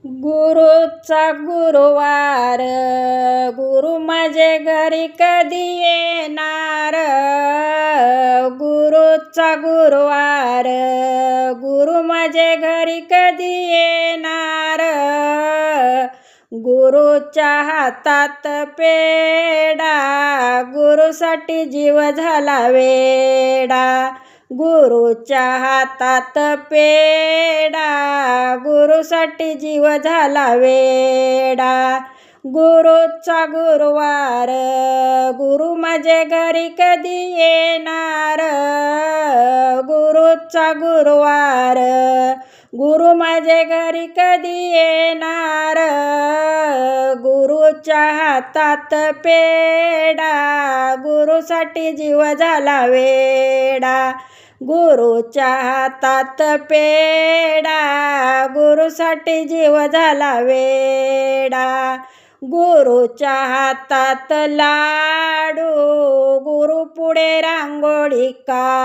गुरुचा गुरुवार, गुरु माझे घरी कधी येणार? गुरुचा गुरुवार, गुरु माझे घरी कधी येणार? गुरुच्या हातात पेढा, गुरुसाठी जीव झाला वेडा. गुरुच्या हातात पेढा, गुरुसाठी जीव झाला वेडा. गुरुचा गुरुवार, गुरु माझे घरी कधी येणार? गुरुचा गुरुवार, गुरु माझे घरी कधी येणार? गुरुच्या हातात पेढा, गुरुसाठी जीव झाला वेडा. गुरुच्या हातात पेढा, गुरुसाठी जीव झाला वेडा. गुरुच्या हातात लाडू, गुरु पुढे रांगोळी का